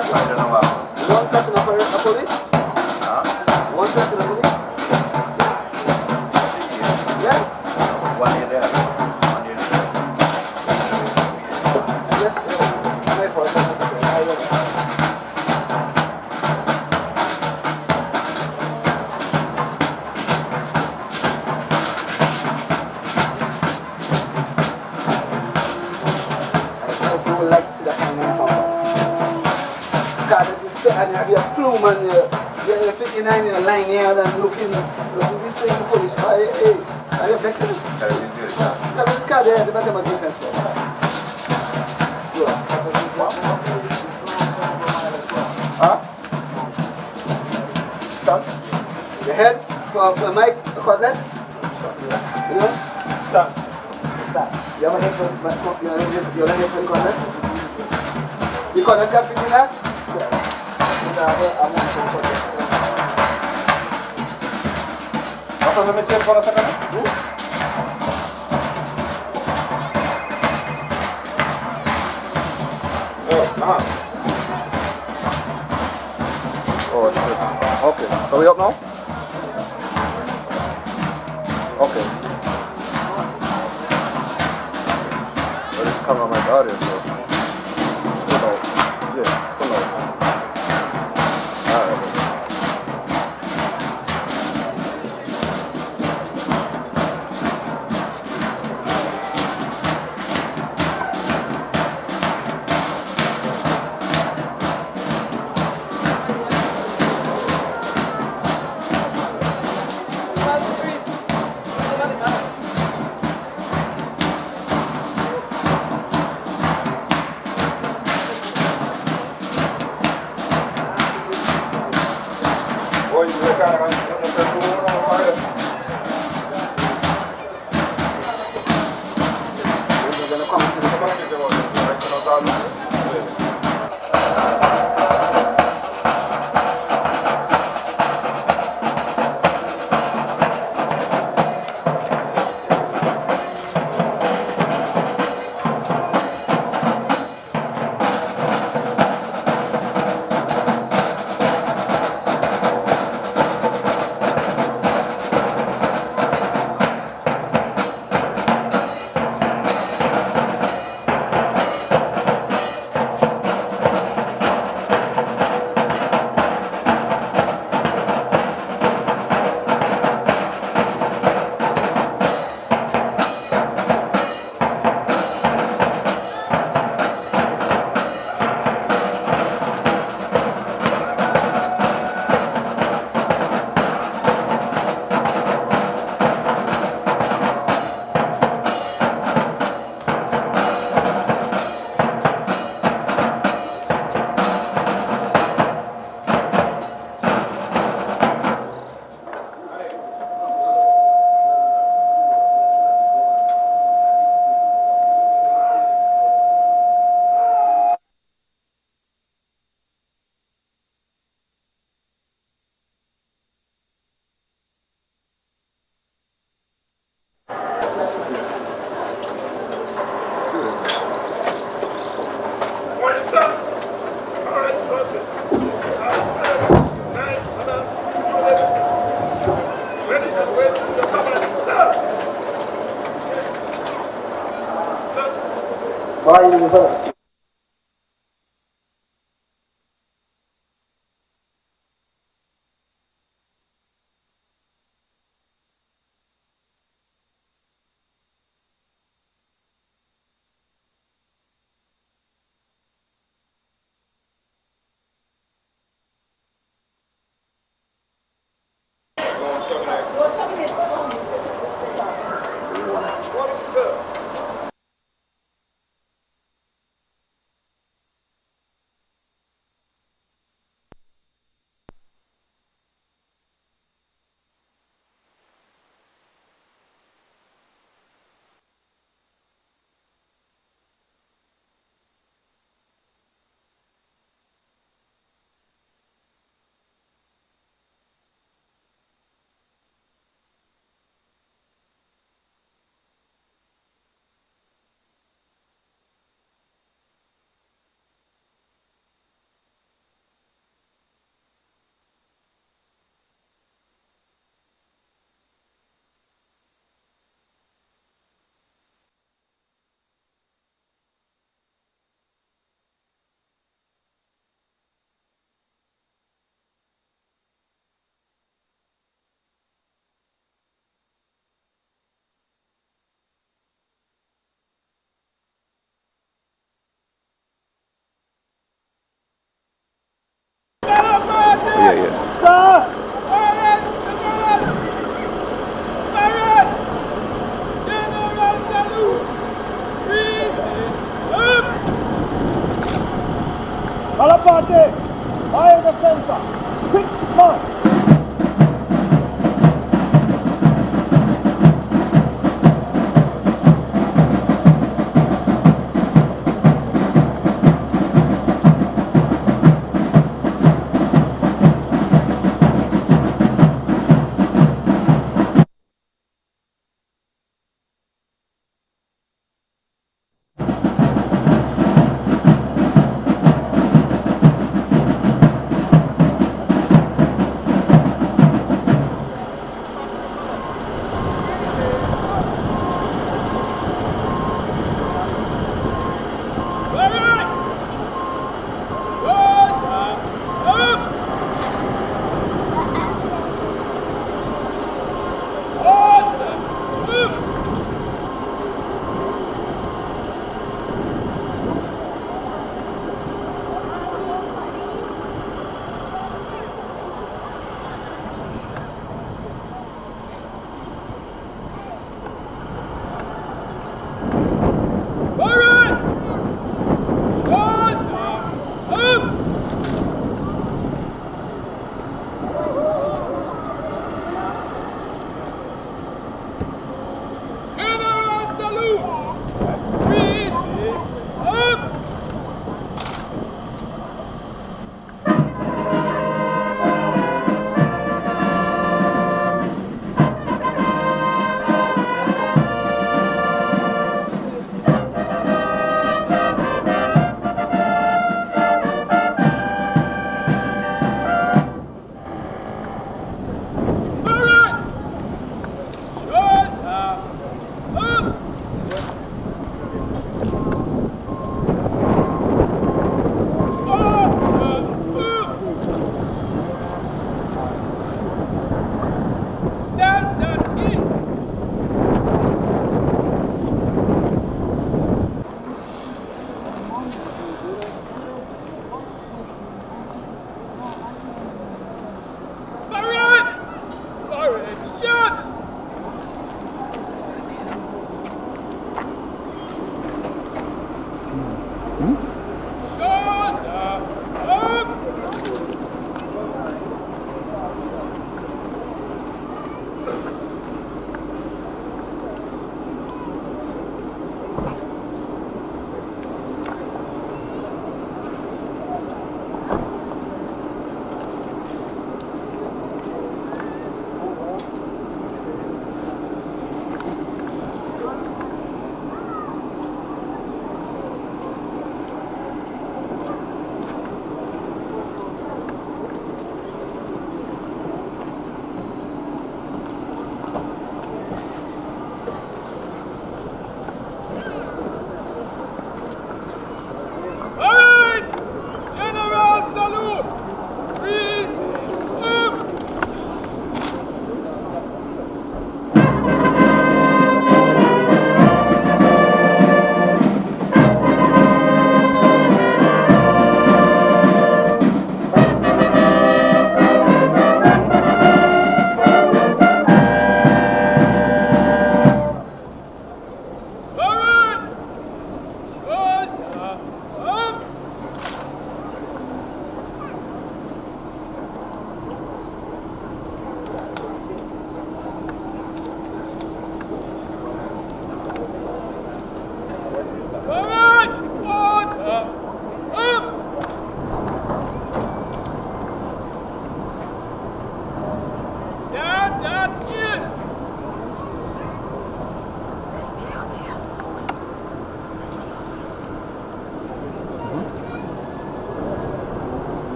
cut? I don't know what. You want cut in a police? Huh? You want cut in a police? Yeah? 1 year there. 1 year there. Yes, my fault. I don't know. I would like to see that kind of pop. God, it is so, and you have your plume and you're taking in your line here and looking this thing foolish. Hey, are you vexing? Because this car there, the matter of defense for. So, huh? Stop. The head for mic, the cordless? You know? Stop. Stop. You have a head for the cordless? The cordless can fit in that? ¿Vas a meter por la sacana? Oh, shit. Okay. Are we up now? Okay. Well, this camera might audio, so. Yeah, so no. Alright. Why are you there? yeah. Sir! Malaparte! Fire in the center! Quick march!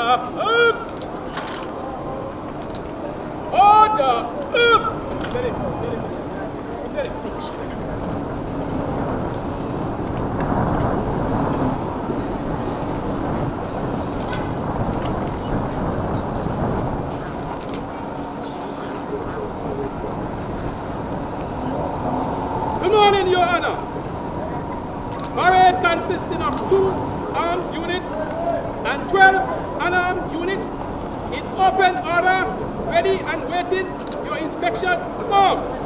Good morning, Your Honor. Parade consisting of 2 armed units and 12 unarmed units in open order, ready and waiting your inspection. Come on.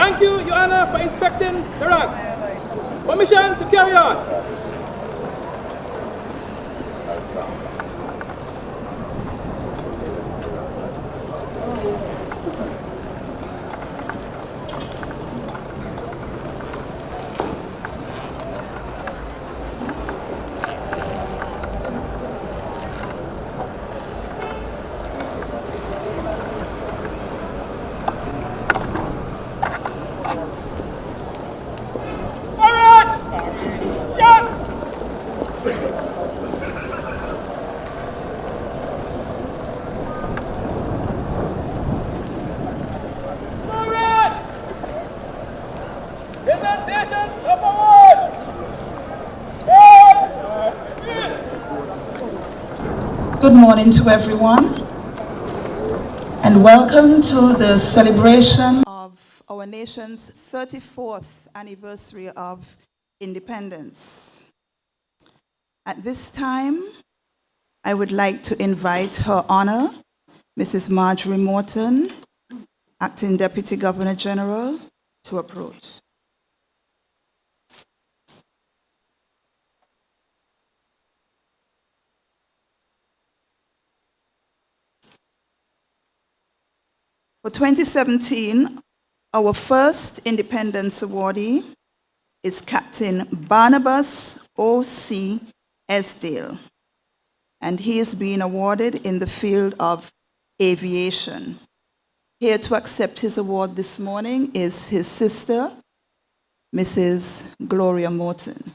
Thank you, Your Honor, for inspecting the rod. Permission to carry on. Good morning to everyone, and welcome to the celebration of our nation's 34th anniversary of independence. At this time, I would like to invite Her Honor, Mrs. Marjorie Morton, Acting Deputy Governor General, to approach. For 2017, our first Independence Awardee is Captain Barnabas O.C. Esdale, and he is being awarded in the field of aviation. Here to accept his award this morning is his sister, Mrs. Gloria Morton.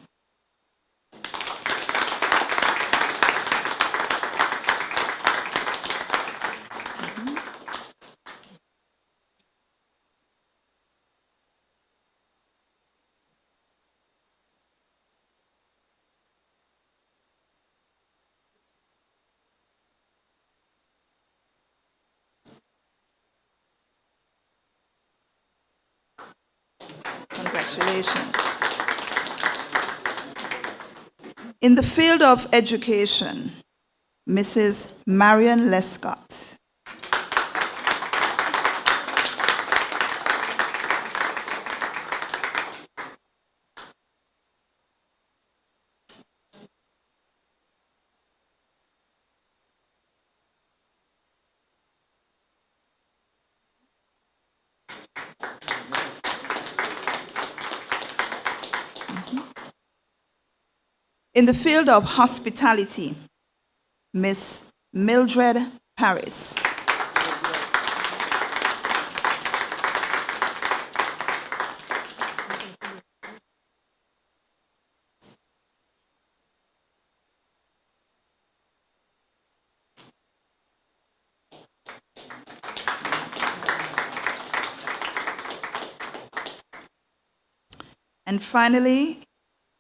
Congratulations. In the field of education, Mrs. Marion Lescott. In the field of hospitality, Miss Mildred Paris. And finally,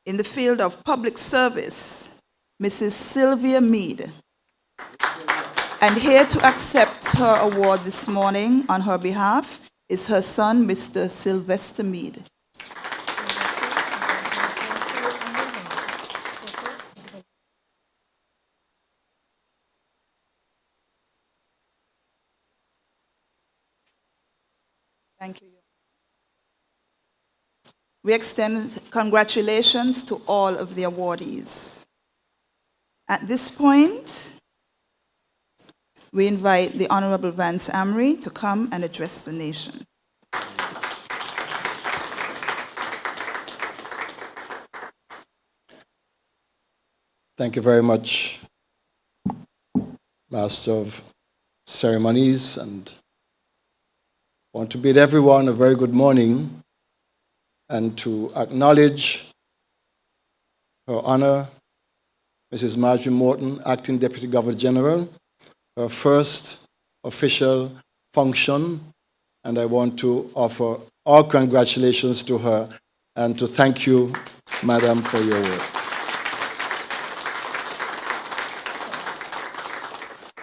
in the field of public service, Mrs. Sylvia Meade. And here to accept her award this morning on her behalf is her son, Mr. Sylvester Meade. Thank you. We extend congratulations to all of the awardees. At this point, we invite the Honorable Vance Amry to come and address the nation. Thank you very much, Master of Ceremonies, and I want to bid everyone a very good morning and to acknowledge Her Honor, Mrs. Marjorie Morton, Acting Deputy Governor General, her first official function, and I want to offer our congratulations to her and to thank you, Madam, for your work.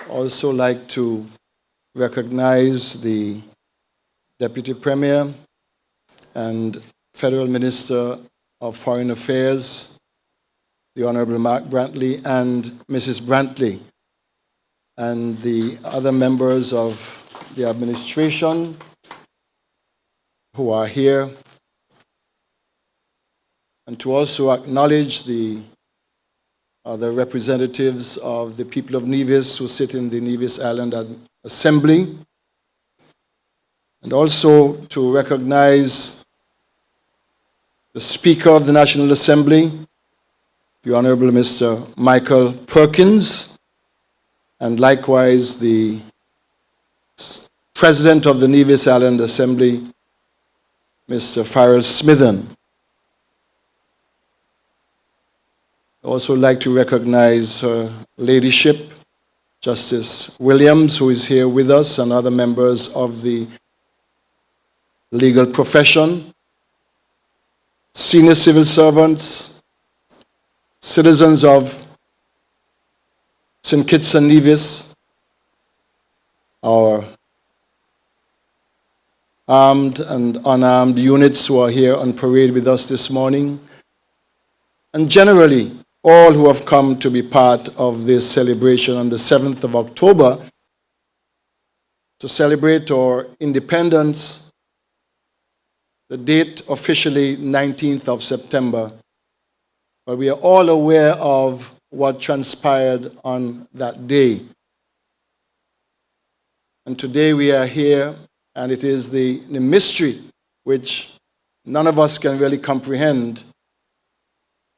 Also like to recognize the Deputy Premier and Federal Minister of Foreign Affairs, the Honorable Mark Brantley, and Mrs. Brantley, and the other members of the administration who are here, and to also acknowledge the other representatives of the people of Nevis who sit in the Nevis Island Assembly, and also to recognize the Speaker of the National Assembly, the Honorable Mr. Michael Perkins, and likewise the President of the Nevis Island Assembly, Mr. Farrell Smithen. I also like to recognize her ladyship, Justice Williams, who is here with us, and other members of the legal profession, senior civil servants, citizens of St. Kitts and Nevis, our armed and unarmed units who are here on parade with us this morning, and generally all who have come to be part of this celebration on the 7th of October to celebrate our independence, the date officially 19th of September, but we are all aware of what transpired on that day. And today we are here, and it is the mystery which none of us can really comprehend,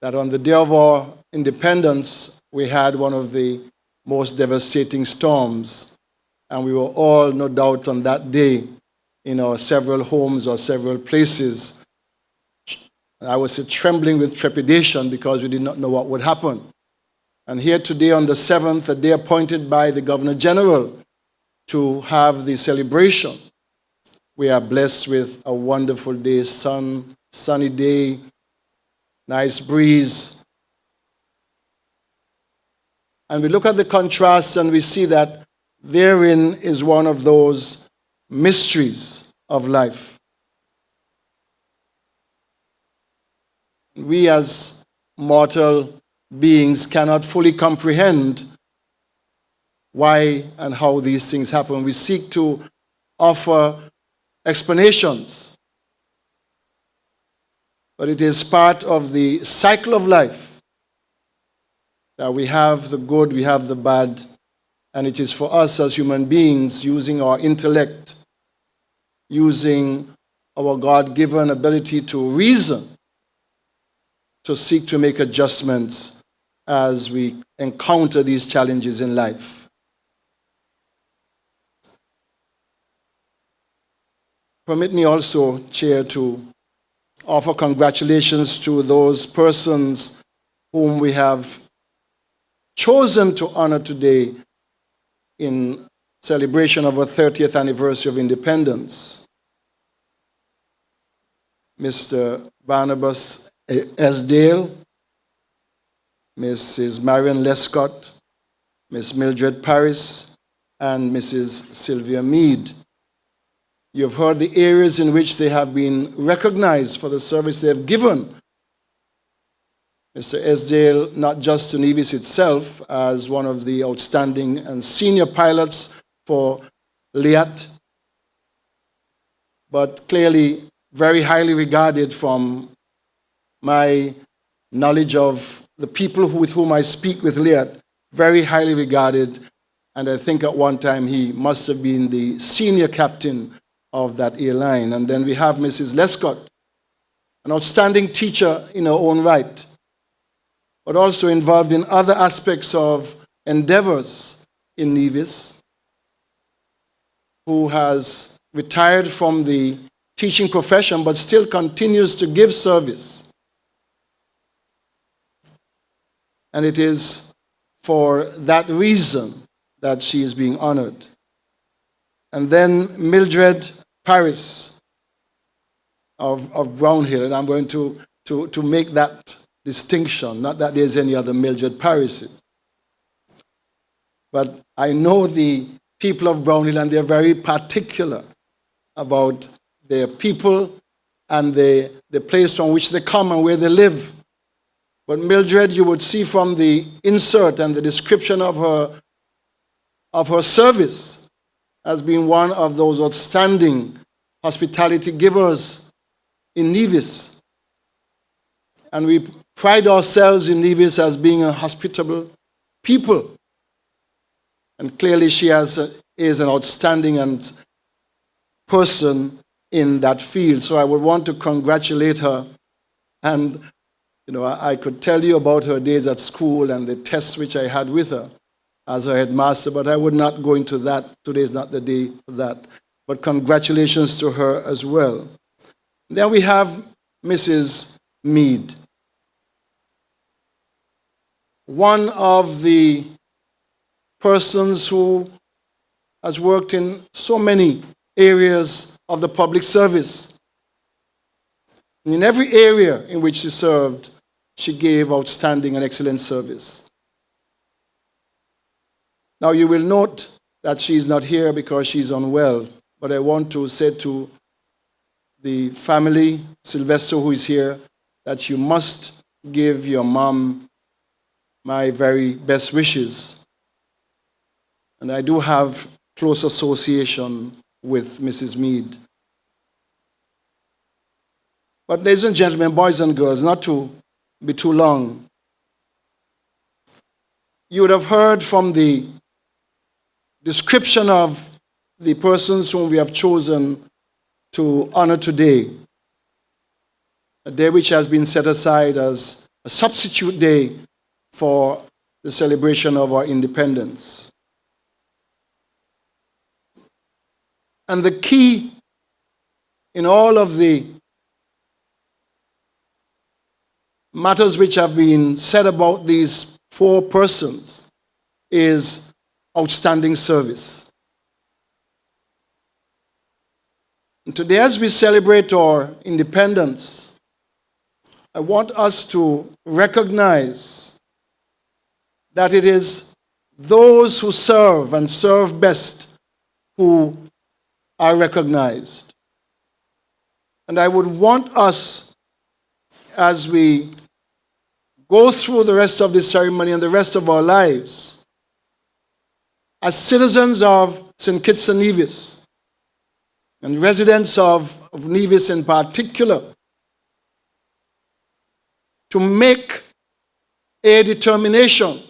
that on the day of our independence, we had one of the most devastating storms, and we were all, no doubt, on that day in our several homes or several places. And I was trembling with trepidation because we did not know what would happen. And here today on the 7th, a day appointed by the Governor General to have the celebration, we are blessed with a wonderful day, sunny day, nice breeze. And we look at the contrast and we see that therein is one of those mysteries of life. We as mortal beings cannot fully comprehend why and how these things happen. We seek to offer explanations, but it is part of the cycle of life that we have the good, we have the bad, and it is for us as human beings, using our intellect, using our God-given ability to reason, to seek to make adjustments as we encounter these challenges in life. Permit me also, Chair, to offer congratulations to those persons whom we have chosen to honor today in celebration of our 30th anniversary of independence. Mr. Barnabas Esdale, Mrs. Marion Lescott, Ms. Mildred Paris, and Mrs. Sylvia Meade. You've heard the areas in which they have been recognized for the service they have given. Mr. Esdale, not just to Nevis itself, as one of the outstanding and senior pilots for Willett, but clearly very highly regarded from my knowledge of the people with whom I speak with Willett, very highly regarded, and I think at one time he must have been the senior captain of that airline. And then we have Mrs. Lescott, an outstanding teacher in her own right, but also involved in other aspects of endeavors in Nevis, who has retired from the teaching profession but still continues to give service. And it is for that reason that she is being honored. And then Mildred Paris of Brownhill, and I'm going to make that distinction, not that there's any other Mildred Parises. But I know the people of Brownhill, and they're very particular about their people and the place from which they come and where they live. But Mildred, you would see from the insert and the description of her service, as being one of those outstanding hospitality givers in Nevis. And we pride ourselves in Nevis as being a hospitable people. And clearly she is an outstanding person in that field. So I would want to congratulate her. And I could tell you about her days at school and the tests which I had with her as her headmaster, but I would not go into that. Today is not the day for that. But congratulations to her as well. Then we have Mrs. Mead, one of the persons who has worked in so many areas of the public service. And in every area in which she served, she gave outstanding and excellent service. Now you will note that she's not here because she's unwell, but I want to say to the family, Sylvester who is here, that you must give your mom my very best wishes. And I do have close association with Mrs. Mead. But ladies and gentlemen, boys and girls, not to be too long, you would have heard from the description of the persons whom we have chosen to honor today, a day which has been set aside as a substitute day for the celebration of our independence. And the key in all of the matters which have been said about these four persons is outstanding service. And today, as we celebrate our independence, I want us to recognize that it is those who serve and serve best who are recognized. And I would want us, as we go through the rest of this ceremony and the rest of our lives, as citizens of St. Kitts and Nevis, and residents of Nevis in particular, to make a determination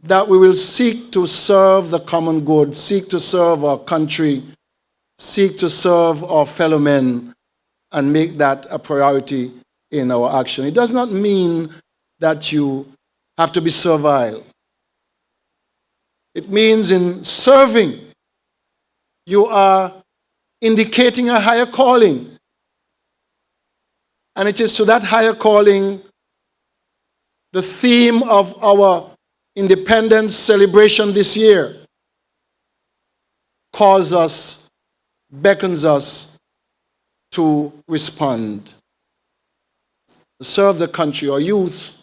that we will seek to serve the common good, seek to serve our country, seek to serve our fellow men, and make that a priority in our action. It does not mean that you have to be servile. It means in serving, you are indicating a higher calling. And it is to that higher calling the theme of our independence celebration this year beckons us to respond. To serve the country, our youth,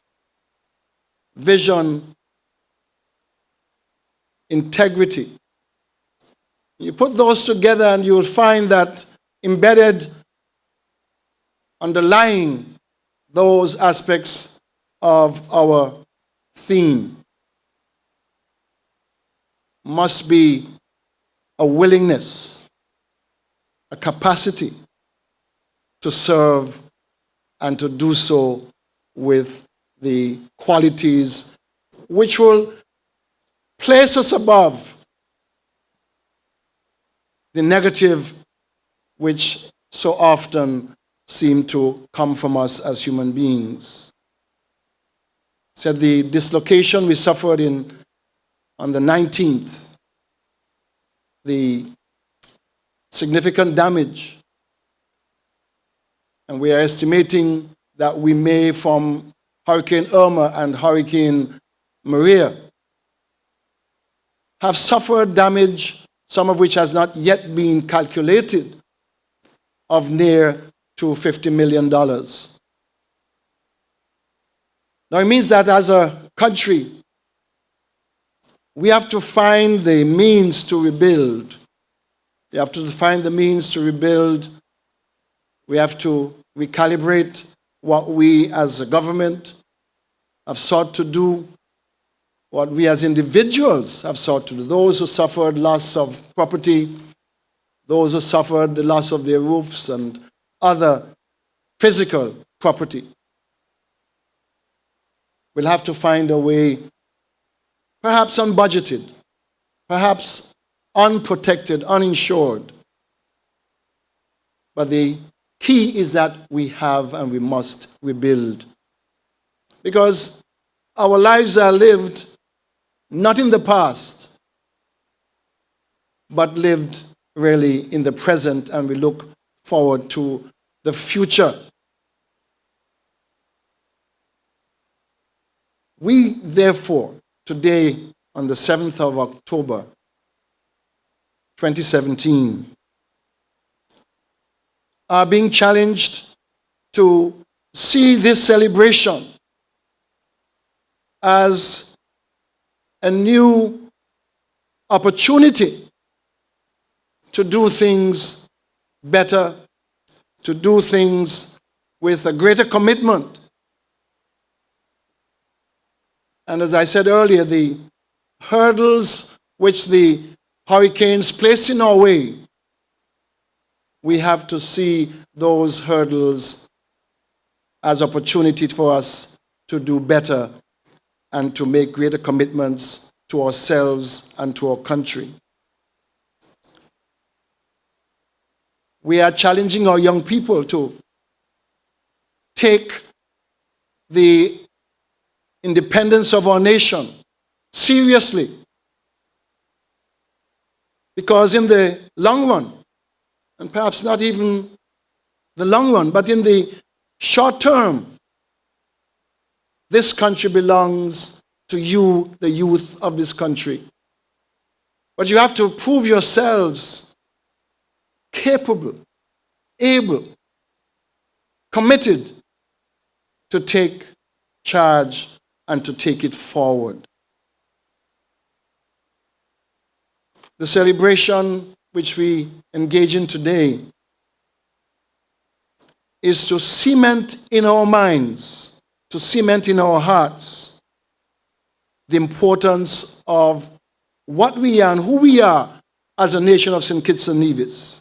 vision, integrity. You put those together and you will find that embedded, underlying those aspects of our theme must be a willingness, a capacity to serve and to do so with the qualities which will place us above the negative which so often seem to come from us as human beings. Said the dislocation we suffered on the 19th, the significant damage, and we are estimating that we may, from Hurricane Irma and Hurricane Maria, have suffered damage, some of which has not yet been calculated, of near to $50 million. Now it means that as a country, we have to find the means to rebuild. We have to find the means to rebuild. We have to recalibrate what we as a government have sought to do, what we as individuals have sought to do. Those who suffered loss of property, those who suffered the loss of their roofs and other physical property. We'll have to find a way, perhaps unbudgeted, perhaps unprotected, uninsured. But the key is that we have and we must rebuild. Because our lives are lived not in the past, but lived really in the present, and we look forward to the future. We, therefore, today, on the 7th of October, 2017, are being challenged to see this celebration as a new opportunity to do things better, to do things with a greater commitment. And as I said earlier, the hurdles which the hurricanes place in our way, we have to see those hurdles as opportunity for us to do better and to make greater commitments to ourselves and to our country. We are challenging our young people to take the independence of our nation seriously. Because in the long run, and perhaps not even the long run, but in the short term, this country belongs to you, the youth of this country. But you have to prove yourselves capable, able, committed to take charge and to take it forward. The celebration which we engage in today is to cement in our minds, to cement in our hearts the importance of what we are and who we are as a nation of St. Kitts and Nevis.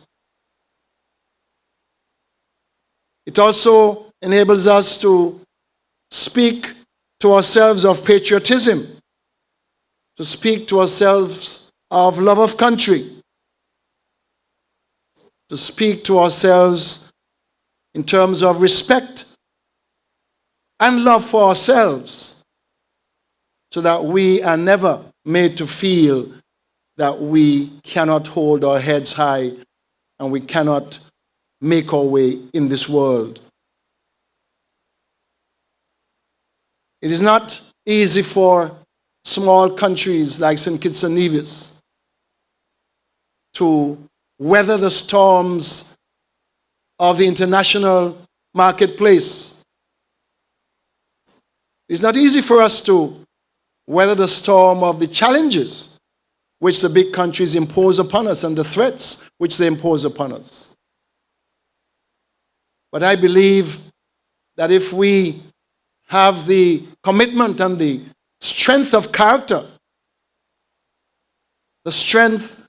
It also enables us to speak to ourselves of patriotism, to speak to ourselves of love of country, to speak to ourselves in terms of respect and love for ourselves, so that we are never made to feel that we cannot hold our heads high and we cannot make our way in this world. It is not easy for small countries like St. Kitts and Nevis to weather the storms of the international marketplace. It's not easy for us to weather the storm of the challenges which the big countries impose upon us and the threats which they impose upon us. But I believe that if we have the commitment and the strength of character, the strength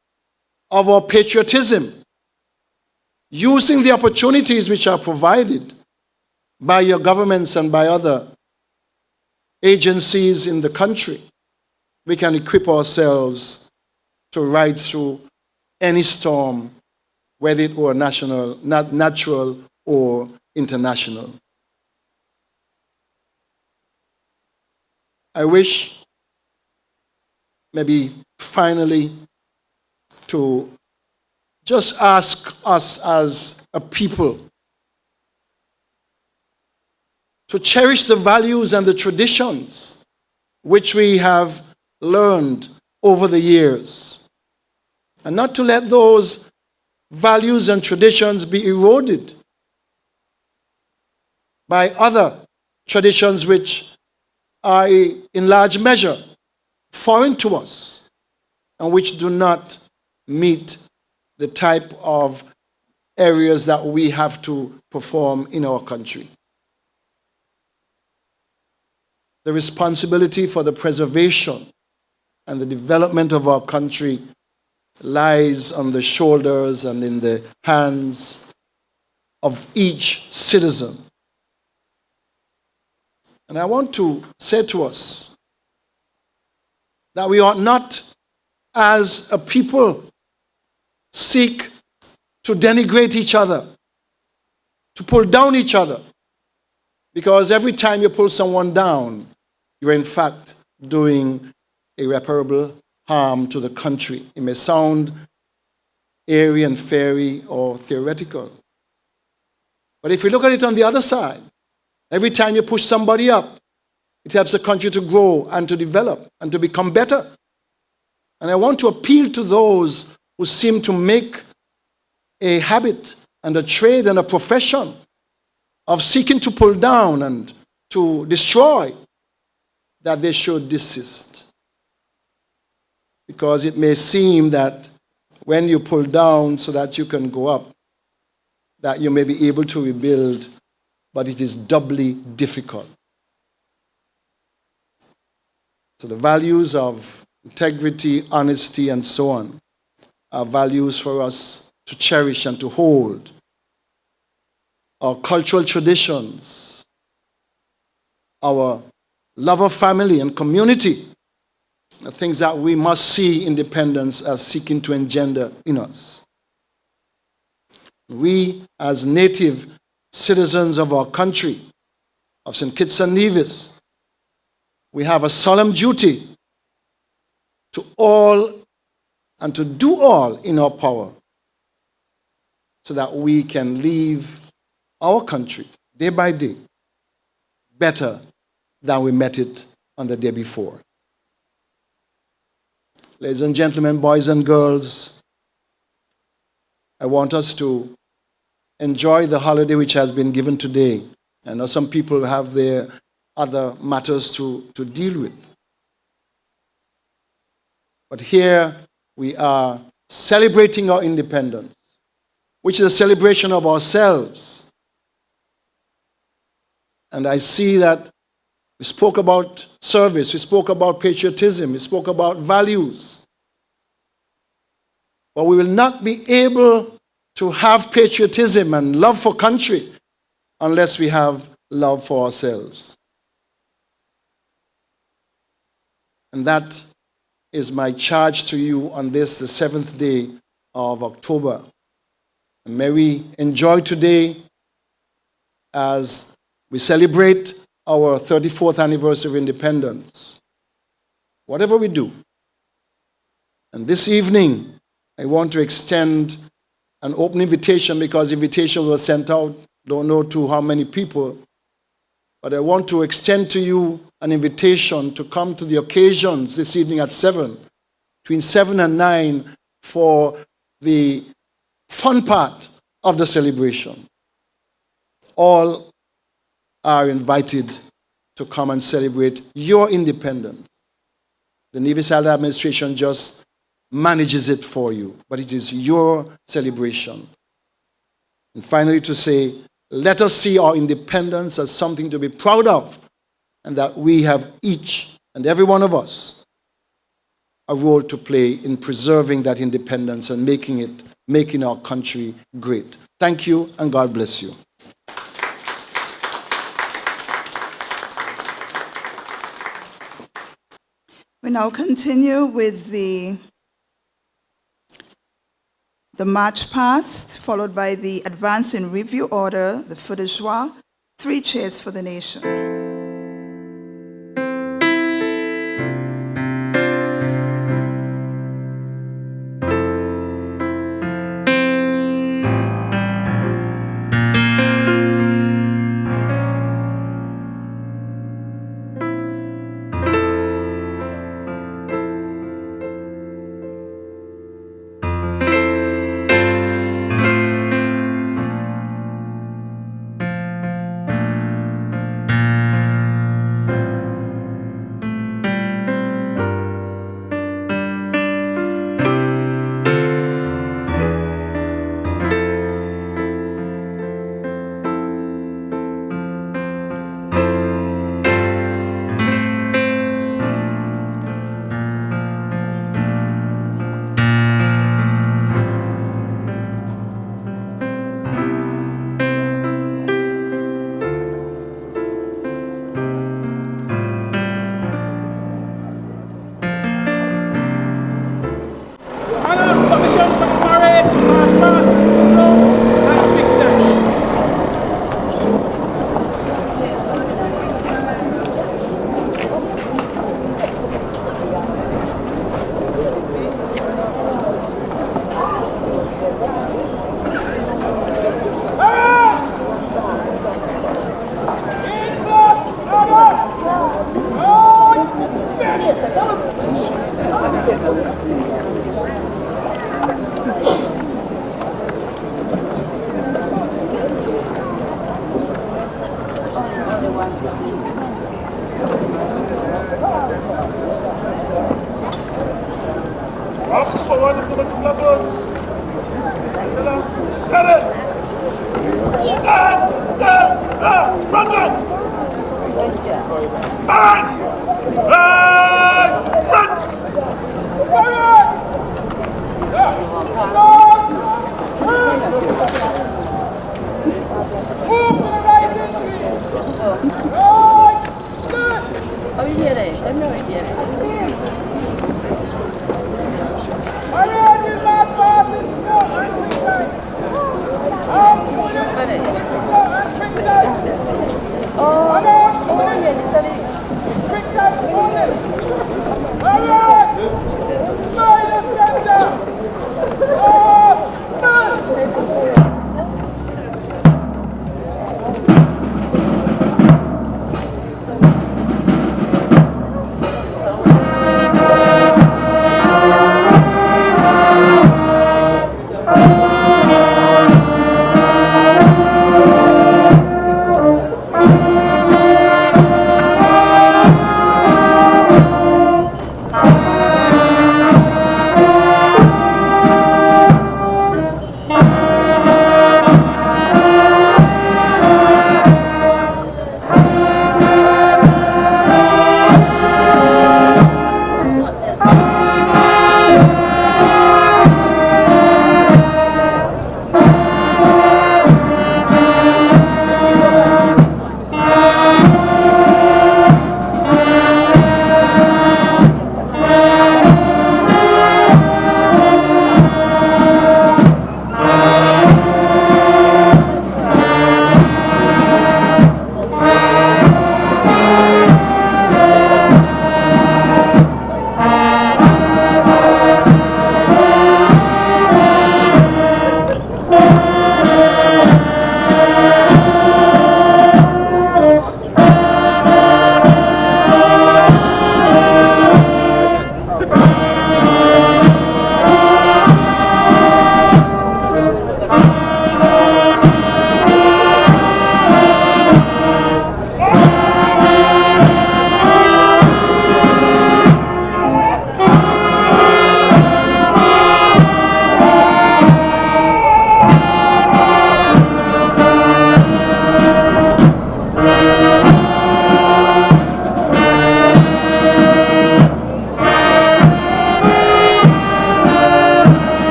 of our patriotism, using the opportunities which are provided by your governments and by other agencies in the country, we can equip ourselves to ride through any storm, whether it were natural or international. I wish, maybe finally, to just ask us as a people to cherish the values and the traditions which we have learned over the years, and not to let those values and traditions be eroded by other traditions which are in large measure foreign to us and which do not meet the type of areas that we have to perform in our country. The responsibility for the preservation and the development of our country lies on the shoulders and in the hands of each citizen. And I want to say to us that we ought not, as a people, seek to denigrate each other, to pull down each other. Because every time you pull someone down, you're in fact doing irreparable harm to the country. It may sound airy and fairy or theoretical. But if you look at it on the other side, every time you push somebody up, it helps the country to grow and to develop and to become better. And I want to appeal to those who seem to make a habit and a trade and a profession of seeking to pull down and to destroy, that they should desist. Because it may seem that when you pull down so that you can go up, that you may be able to rebuild, but it is doubly difficult. So the values of integrity, honesty, and so on are values for us to cherish and to hold. Our cultural traditions, our love of family and community, the things that we must see independence as seeking to engender in us. We, as native citizens of our country, of St. Kitts and Nevis, we have a solemn duty to all and to do all in our power so that we can leave our country day by day better than we met it on the day before. Ladies and gentlemen, boys and girls, I want us to enjoy the holiday which has been given today. I know some people have their other matters to deal with. But here we are celebrating our independence, which is a celebration of ourselves. And I see that we spoke about service, we spoke about patriotism, we spoke about values. But we will not be able to have patriotism and love for country unless we have love for ourselves. And that is my charge to you on this, the 7th day of October. And may we enjoy today as we celebrate our 34th anniversary of independence. Whatever we do. And this evening, I want to extend an open invitation, because invitation was sent out, don't know to how many people, but I want to extend to you an invitation to come to the occasions this evening at 7, between 7 and 9, for the fun part of the celebration. All are invited to come and celebrate your independence. The Nevis Island administration just manages it for you, but it is your celebration. And finally, to say, let us see our independence as something to be proud of, and that we have each and every one of us a role to play in preserving that independence and making our country great. Thank you, and God bless you. We now continue with the march past, followed by the advance in review order, the feu de joie, 3 cheers for the nation.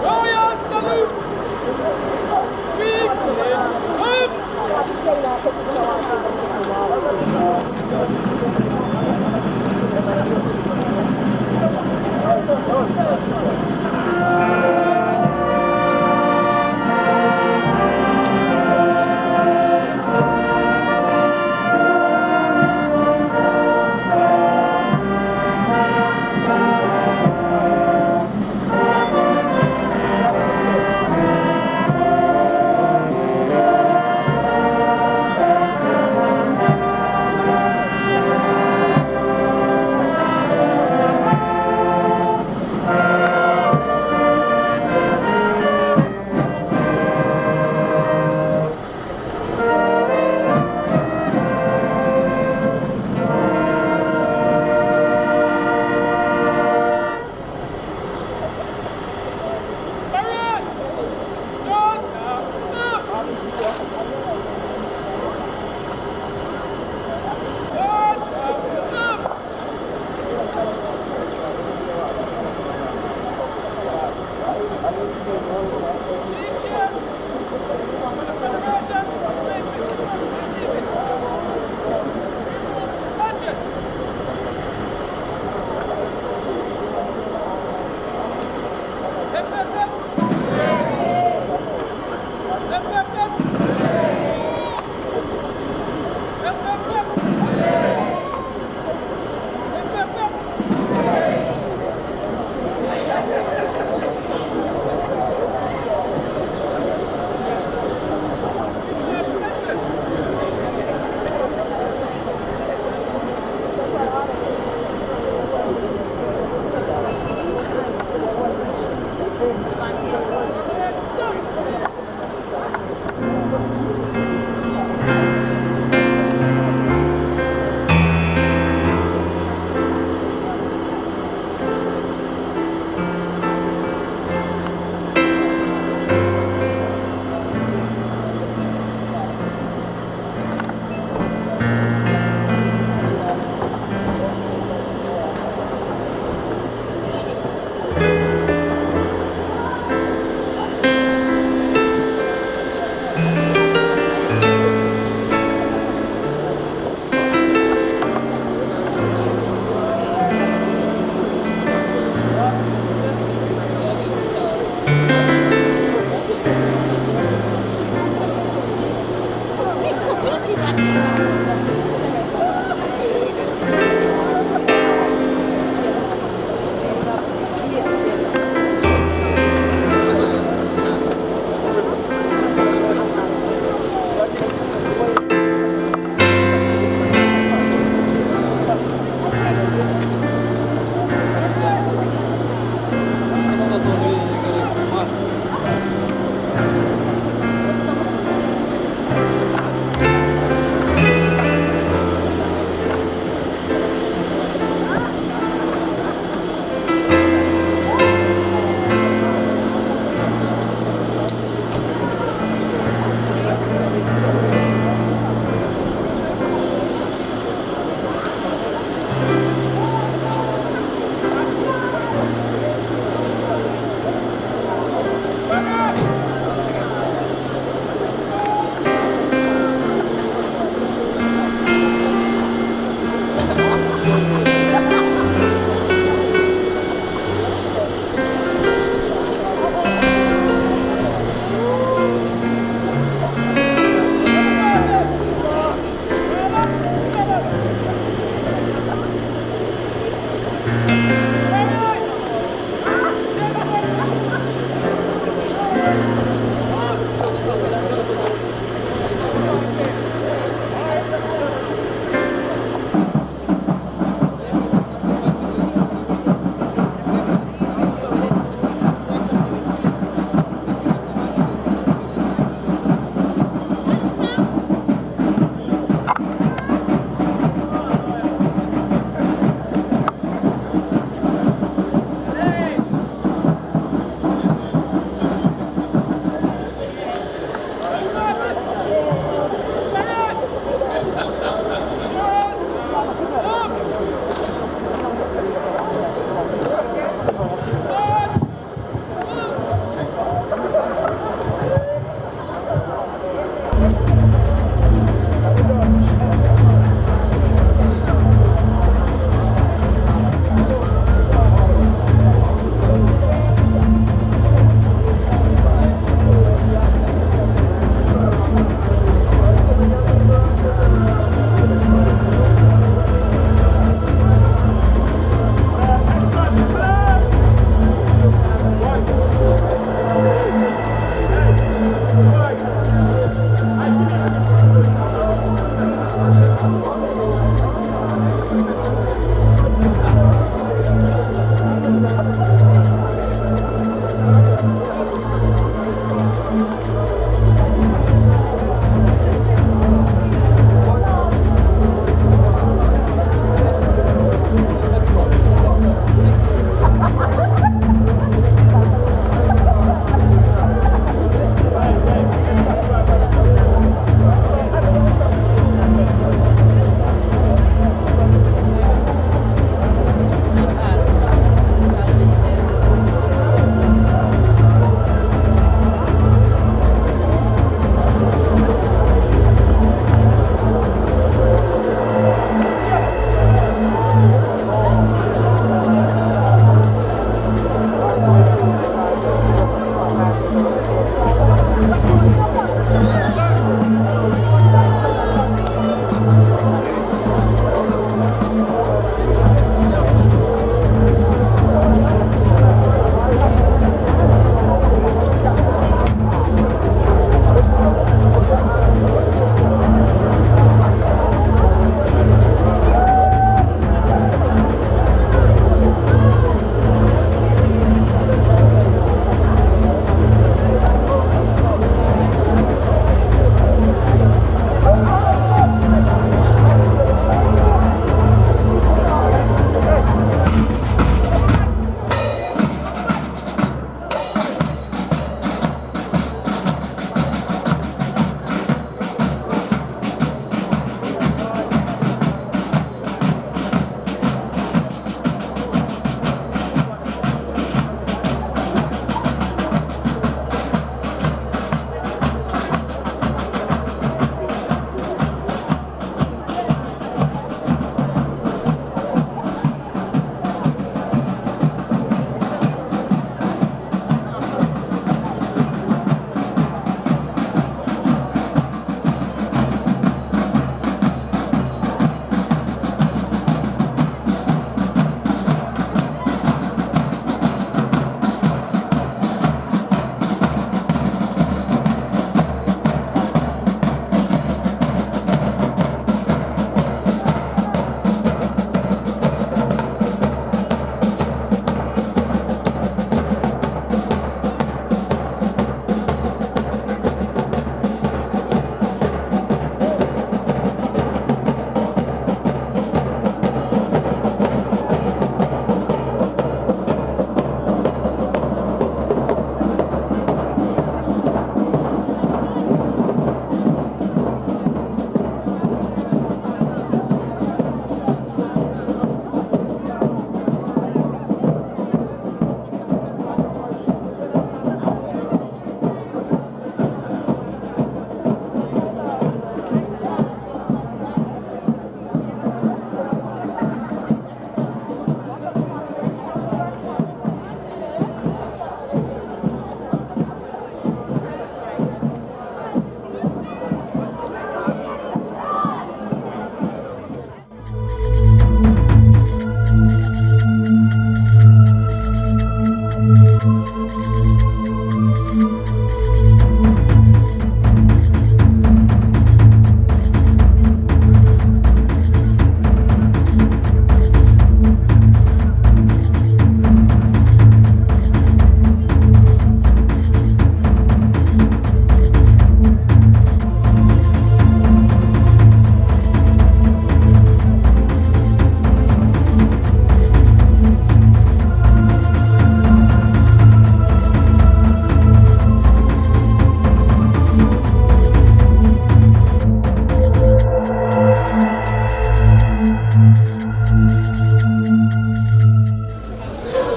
Royal salute!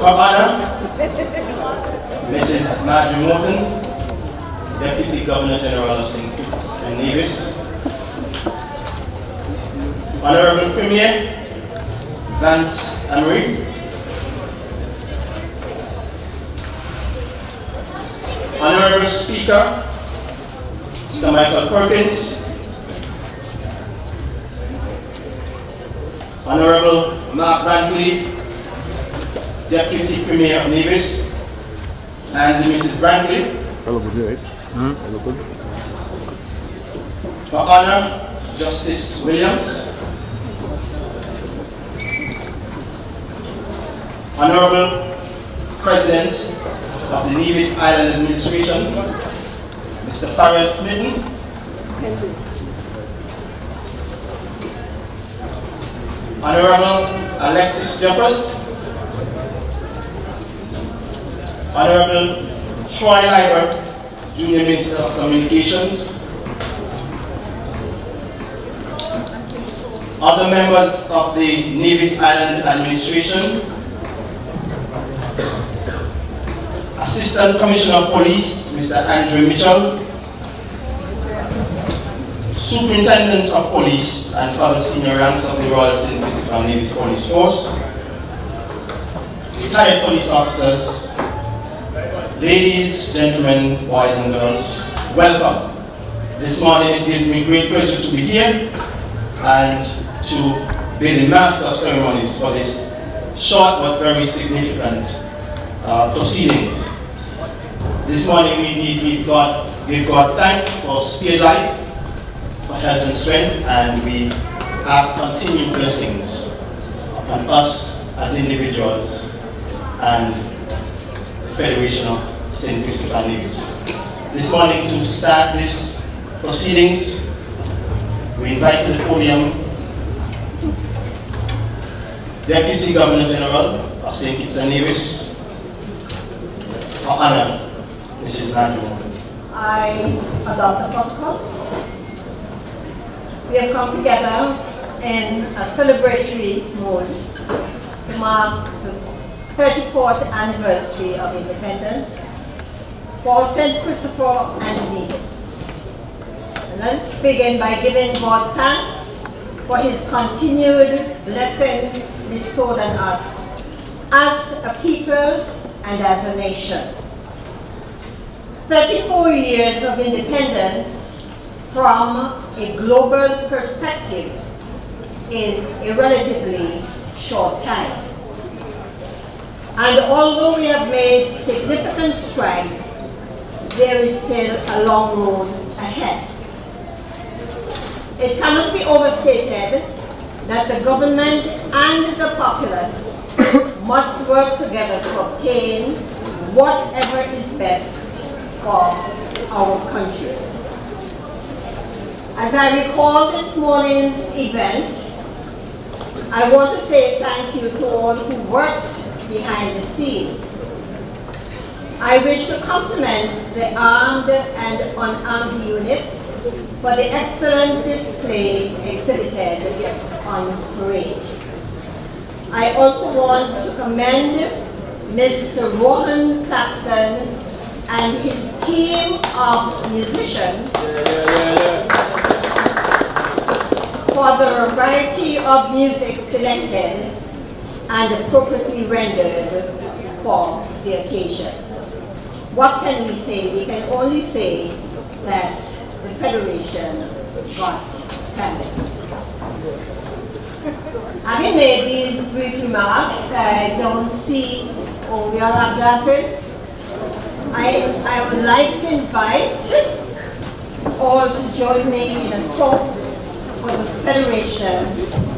Her Honor, Mrs. Marjorie Morton, Deputy Governor General of St. Kitts and Nevis. Honorable Premier Vance Amory. Honorable Speaker Mr. Michael Perkins. Honorable Mark Brantley, Deputy Premier of Nevis, and Mrs. Brantley. Hello, good, right? Hello, good. Her Honor, Justice Williams. Honorable President of the Nevis Island Administration, Mr. Farrell Smitten. Honorable Alexis Jeffers. Honorable Troy Liber, Junior Minister of Communications. Other members of the Nevis Island Administration. Assistant Commissioner of Police, Mr. Andrew Mitchell. Superintendent of Police and other senior ranks of the Royal St. Christopher Nevis Police Force. Retired police officers, ladies, gentlemen, boys and girls, welcome. This morning it gives me great pleasure to be here and to be the master of ceremonies for this short but very significant proceedings. This morning we give God thanks for spared life, for health and strength, and we ask continued blessings upon us as individuals and the Federation of St. Christopher Nevis. This morning, to start this proceedings, we invite to the podium Deputy Governor General of St. Kitts and Nevis, Her Honor, Mrs. Marjorie. I adopt the protocol. We have come together in a celebratory mode to mark the 34th anniversary of independence for St. Christopher and Nevis. And let's begin by giving God thanks for his continued blessings bestowed on us as a people and as a nation. 34 years of independence from a global perspective is a relatively short time. And although we have made significant strides, there is still a long road ahead. It cannot be overstated that the government and the populace must work together to obtain whatever is best for our country. As I recall this morning's event, I want to say thank you to all who worked behind the scene. I wish to compliment the armed and unarmed units for the excellent display exhibited on parade. I also want to commend Mr. Rohan Claxton and his team of musicians for the variety of music selected and appropriately rendered for the occasion. What can we say? We can only say that the Federation got talent. Having made these brief remarks, I don't see, we all have glasses. I would like to invite all to join me in a toast for the Federation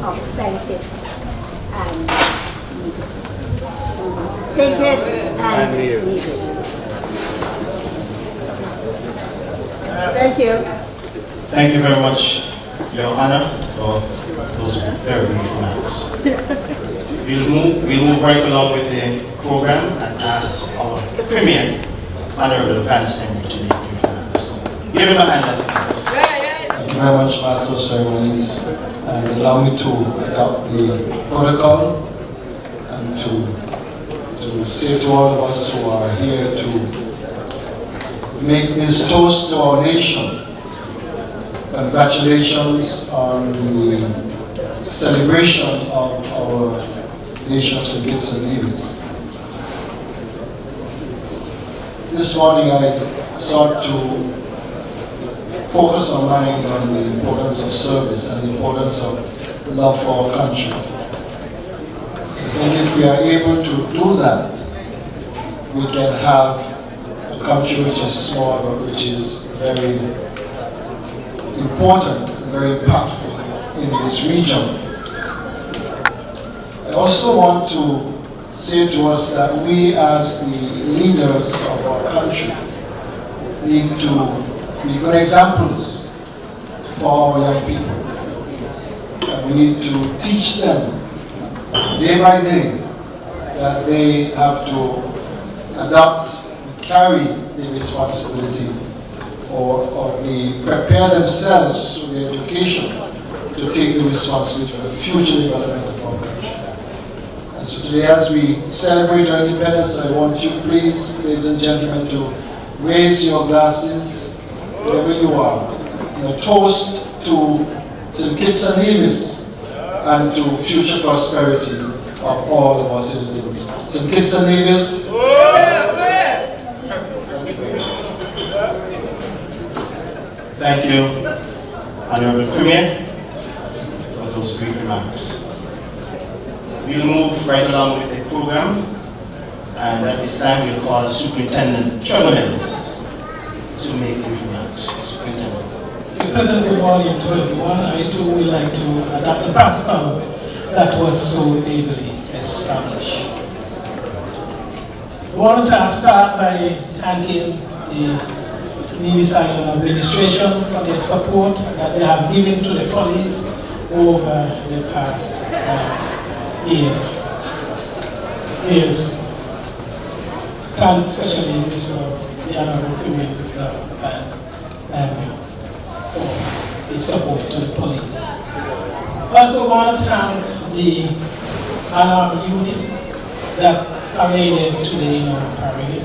of St. Kitts and Nevis. St. Kitts and Nevis. Thank you. Thank you very much, Your Honor, for those very brief remarks. We'll move right along with the program and ask our Premier, Honorable Vance Amory, to make brief remarks. Give him a hand as he goes. Thank you very much, Master of Ceremonies, and allow me to adopt the protocol and to to say to all of us who are here to make this toast to our nation. Congratulations on the celebration of our nation of St. Kitts and Nevis. This morning I sought to focus our mind on the importance of service and the importance of love for our country. And if we are able to do that, we can have a country which is small but which is very important, very impactful in this region. I also want to say to us that we as the leaders of our country need to be good examples for our young people. And we need to teach them day by day that they have to adopt, carry the responsibility or prepare themselves through their education to take the responsibility for the future development of our country. And so today, as we celebrate our independence, I want you, please, ladies and gentlemen, to raise your glasses wherever you are in a toast to St. Kitts and Nevis and to future prosperity of all of our citizens. St. Kitts and Nevis. Thank you, Honorable Premier, for those brief remarks. We'll move right along with the program, and at this time we'll call Superintendent Ceremonial to make brief remarks. Superintendent. President, good morning to everyone. I too would like to adopt the protocol that was so ably established. I want to start by thanking the Nevis Island administration for their support that they have given to the police over the past years. Thanks especially the Honorable Premier for the support to the police. I also want to thank the unarmed unit that paraded today in our parade.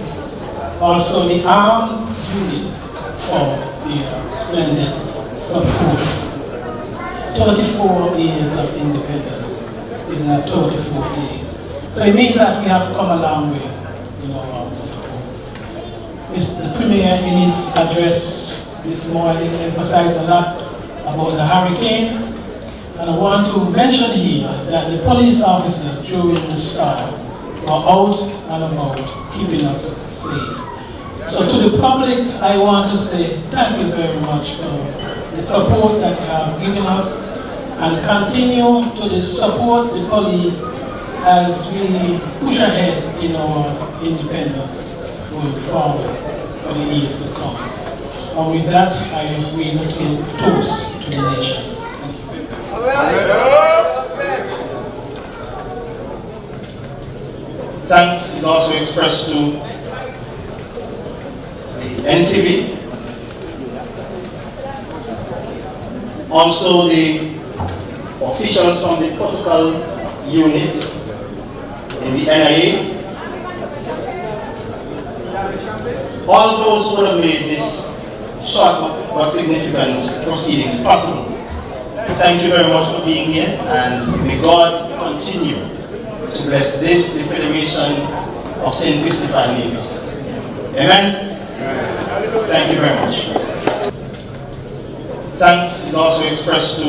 Also the armed unit for the splendid support. 34 years of independence is not 34 days. So it means that we have come a long way in our support. The Premier in his address this morning emphasized a lot about the hurricane, and I want to mention here that the police officers during the storm were out and about keeping us safe. So to the public, I want to say thank you very much for the support that you have given us, and continue to support the police as we push ahead in our independence going forward for the years to come. And with that, I raise a toast to the nation. Thanks is also expressed to the NCB, also the officials from the protocol units in the NIA, all those who have made this short but significant proceedings possible. Thank you very much for being here, and may God continue to bless this, the Federation of St. Christopher and Nevis. Amen? Thank you very much. Thanks is also expressed to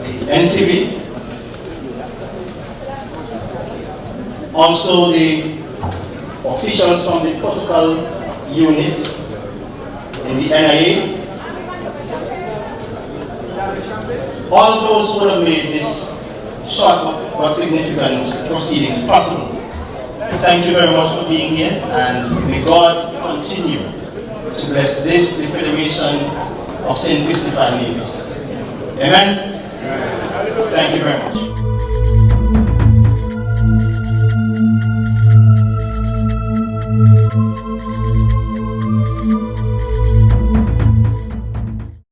the NCB, also the officials from the protocol units in the NIA, all those who have made this short but significant proceedings possible. Thank you very much for being here, and may God continue to bless this, the Federation of St. Christopher and Nevis. Amen? Thank you very much.